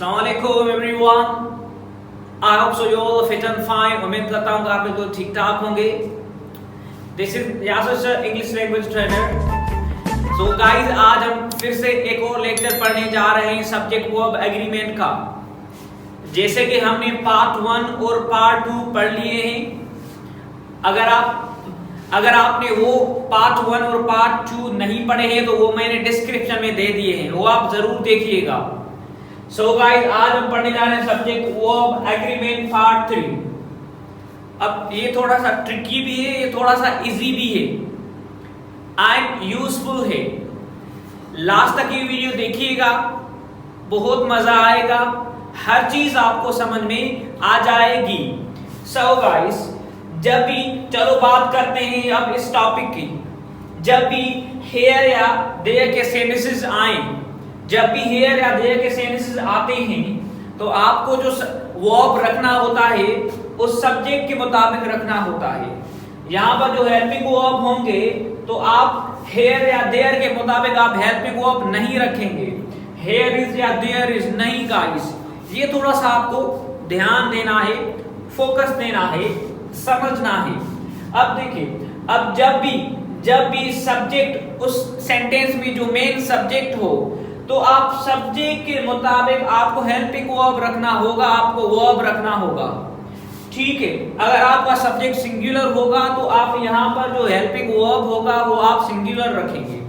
Assalamualaikum everyone. I hope so you all fit and fine. उम्मीद करता हूँ कि आप बिल्कुल ठीक ठाक होंगे. This is Yasir sir English language trainer. So guys, आज हम फिर से एक और लेक्चर पढ़ने जा रहे हैं सब्जेक्ट वर्ब एग्रीमेंट का. जैसे कि हमने पार्ट 1 और पार्ट 2 पढ़ लिए हैं. अगर आपने वो पार्ट 1 और पार्ट 2 नहीं पढ़े हैं तो वो मैंने डिस्क्रिप्शन में दे दिए हैं, वो आप जरूर देखिएगा. सो गाइस, आज हम पढ़ने जा रहे हैं सब्जेक्ट वर्ब एग्रीमेंट पार्ट 3. अब ये थोड़ा सा ट्रिकी भी है, ये थोड़ा सा इजी भी है एंड यूजफुल है. लास्ट तक ये वीडियो देखिएगा, बहुत मजा आएगा, हर चीज आपको समझ में आ जाएगी. सो गाइस, जब भी चलो बात करते हैं अब इस टॉपिक की. जब भी हेयर या देयर के सेंटेंसेस आए, जब भी हेयर या देयर के सेंटेंसेस आते हैं तो आपको जो वर्ब रखना होता है उस सब्जेक्ट के मुताबिक रखना होता है. यहाँ पर जो हेल्पिंग वर्ब होंगे तो आप हेयर या देयर के मुताबिक आप हेल्पिंग वर्ब नहीं रखेंगे. हेयर इज या देयर इज नहीं गाइस, ये थोड़ा सा आपको ध्यान देना है, फोकस देना है, समझना है. अब देखिए, अब जब भी सब्जेक्ट उस सेंटेंस में जो मेन सब्जेक्ट हो तो आप सब्जेक्ट के मुताबिक आपको हेल्पिंग वर्ब रखना होगा, आपको वर्ब रखना होगा. ठीक है, अगर आपका सब्जेक्ट सिंगुलर होगा तो आप यहाँ पर जो हेल्पिंग वर्ब होगा वो आप सिंगुलर रखेंगे.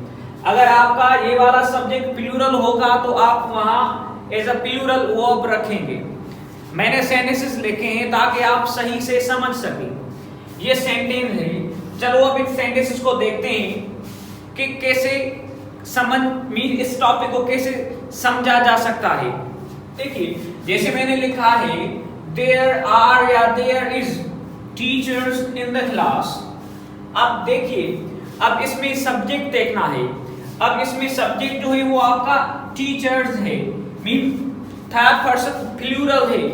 अगर आपका ये वाला सब्जेक्ट प्लूरल होगा तो आप वहां एज अ प्लूरल वर्ब रखेंगे. मैंने सेंटेंसेस लिखे हैं ताकि आप सही से समझ सकें. ये सेंटेंस है. चलो अब इन सेंटेंसेस को देखते हैं कि कैसे इस टॉपिक को कैसे समझा जा सकता है. देखिए, जैसे मैंने लिखा है देयर आर या there is teachers in the class. अब देखिए, अब इसमें सब्जेक्ट देखना है. अब इसमें सब्जेक्ट जो है वो आपका टीचर्स है, मीन थर्ड पर्सन प्लूरल है.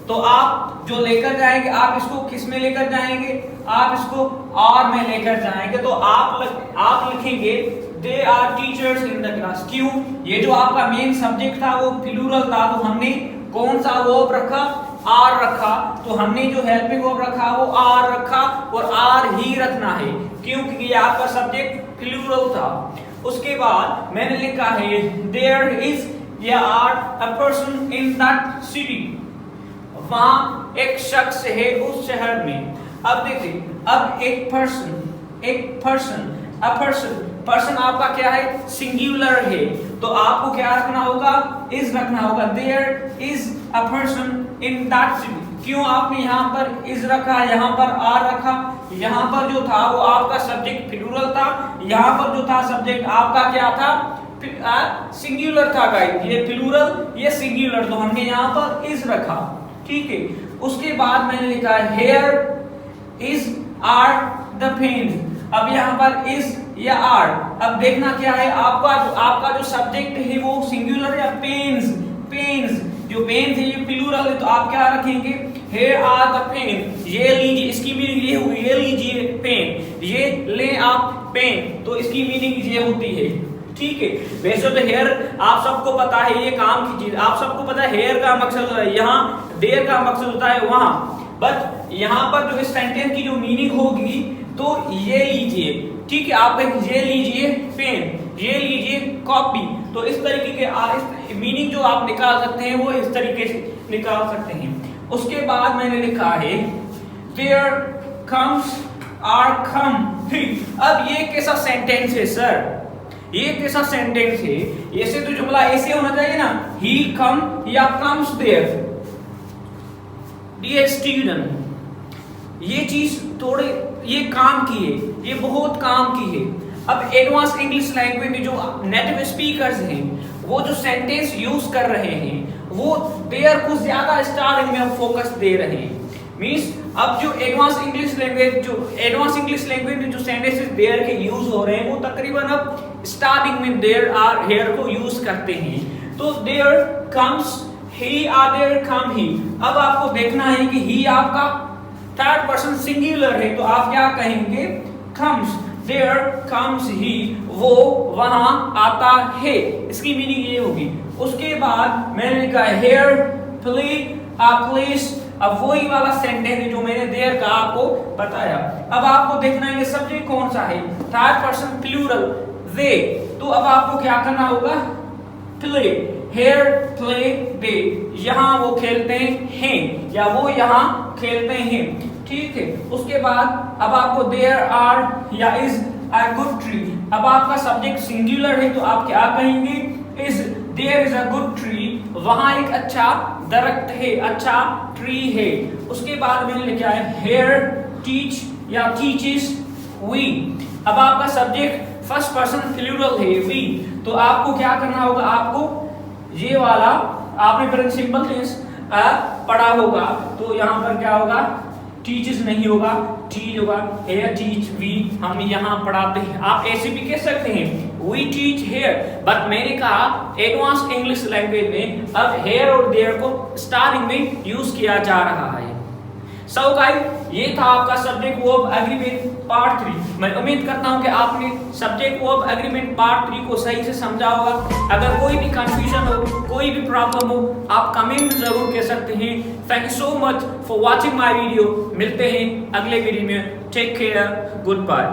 तो आप जो लेकर जाएंगे, आप इसको किस में लेकर जाएंगे? आप इसको आर में लेकर जाएंगे. तो आप लिखेंगे they are teachers in the class. क्यों? ये जो आपका मेन सब्जेक्ट था वो प्लूरल था, तो हमने कौन सा वर्ब रखा? आर रखा. तो हमने जो हेल्पिंग वर्ब रखा वो आर रखा, और आर ही रखना है क्योंकि ये आपका सब्जेक्ट प्लूरल था. उसके बाद मैंने लिखा है देयर इज या are a person in that city. वहां एक शख्स है उस शहर में. अब देखिए, अब एक पर्सन आपका क्या है? सिंगुलर है. तो आपको क्या रखना होगा? इज रखना होगा. There is a person in that city. क्यों आपने यहाँ पर इज रखा, यहाँ पर आर रखा? यहाँ पर जो था वो आपका सब्जेक्ट प्लूरल था, यहाँ पर जो था सब्जेक्ट आपका क्या था? सिंगुलर था गाइस. ये प्लूरल, ये सिंगुलर, तो हमने यहाँ पर इज रखा. ठीक है. उसके बाद मैंने लिखा है here is are the pens. अब यहाँ पर इज या आर, अब देखना क्या है आपका जो सब्जेक्ट है वो सिंगुलर या पेन्स. जो पेन्स है ये प्लूरल है, तो आप क्या रखेंगे? Here are the pen. ये लीजिए, इसकी मीनिंग ये हुई, ये लीजिए पेन, ये ले आप पेन, तो इसकी मीनिंग ये होती है. ठीक है. वैसे तो हेयर आप सबको पता है, ये काम की चीज आप सबको पता है. हेयर का मकसद होता है यहाँ, देयर का मकसद होता है वहां. बट यहाँ पर जो इस सेंटेंस की जो मीनिंग होगी तो ये लीजिए. ठीक है, आप ये लीजिए पेन, ये लीजिए कॉपी. तो इस तरीके के मीनिंग जो आप निकाल सकते हैं वो इस तरीके से निकाल सकते हैं. उसके बाद मैंने लिखा है देयर कम्स आर कम. अब ये कैसा सेंटेंस है सर? ये कैसा सेंटेंस है? ऐसे तो जुमला ऐसे होना चाहिए ना, ही कम या कम्स देयर. डियर स्टूडेंट, ये चीज थोड़े ये काम की है, ये बहुत काम की है. अब एडवांस इंग्लिश लैंग्वेज में जो नेटिव स्पीकर्स हैं वो जो सेंटेंस यूज कर रहे हैं वो देयर को ज्यादा स्टार्टिंग में फोकस दे रहे हैं. मींस अब जो एडवांस इंग्लिश लैंग्वेज में जो सेंटेंसेस देयर के यूज हो रहे हैं वो तकरीबन अब स्टार्टिंग में देयर आर हेयर को यूज करते हैं. तो there comes he are, there come he. अब आपको देखना है कि ही आपका थर्ड पर्सन सिंगुलर है, तो आप क्या कहेंगे? कम्स. देयर कम्स ही, वो वहां आता है. इसकी मीनिंग ये होगी. उसके बाद मैंने लिखा हेयर प्लीज, अब वही वाला सेंटेंस है जो मैंने देयर का आपको बताया। अब आपको देखना है कि सब्जेक्ट कौन सा है, थर्ड पर्सन प्लूरल दे, तो अब आपको क्या करना होगा, प्ले, हेयर प्ले दे, यहाँ वो खेलते हैं या वो यहाँ खेलते हैं, ठीक है। उसके बाद अब आपको देयर आर या इज अ गुड ट्री, अब आपका सब्जेक्ट सिंगुलर है तो आप क्या कहेंगे, is there is a good tree, वहां एक अच्छा दरख्त है, अच्छा ट्री है। उसके बाद मैंने लिखा है हेयर टीच या टीचेस वी, अब आपका सब्जेक्ट फर्स्ट पर्सन प्लूरल है वी, तो आपको क्या करना होगा, आपको ये वाला आपने प्रेजेंट सिंपल टेंस पढ़ा होगा, तो यहाँ पर क्या होगा, टीचेस नहीं होगा, टीच होगा, हेयर टीच वी, हम यहाँ पढ़ाते हैं। आप ऐसे भी कह सकते हैं वी टीच हेयर, बट मैंने कहा एडवांस इंग्लिश लैंग्वेज में अब हेयर और देयर को स्टार्टिंग में यूज किया जा रहा है। सो गाइस, ये था आपका सब्जेक्ट वर्ब एग्रीमेंट पार्ट 3। मैं उम्मीद करता हूं कि आपने सब्जेक्ट वर्ब एग्रीमेंट पार्ट 3 को सही से समझा होगा। अगर कोई भी कंफ्यूजन हो, कोई भी प्रॉब्लम हो, आप कमेंट जरूर कर सकते हैं। Thank you so much for watching my video. मिलते हैं अगले वीडियो में। Take care, good bye.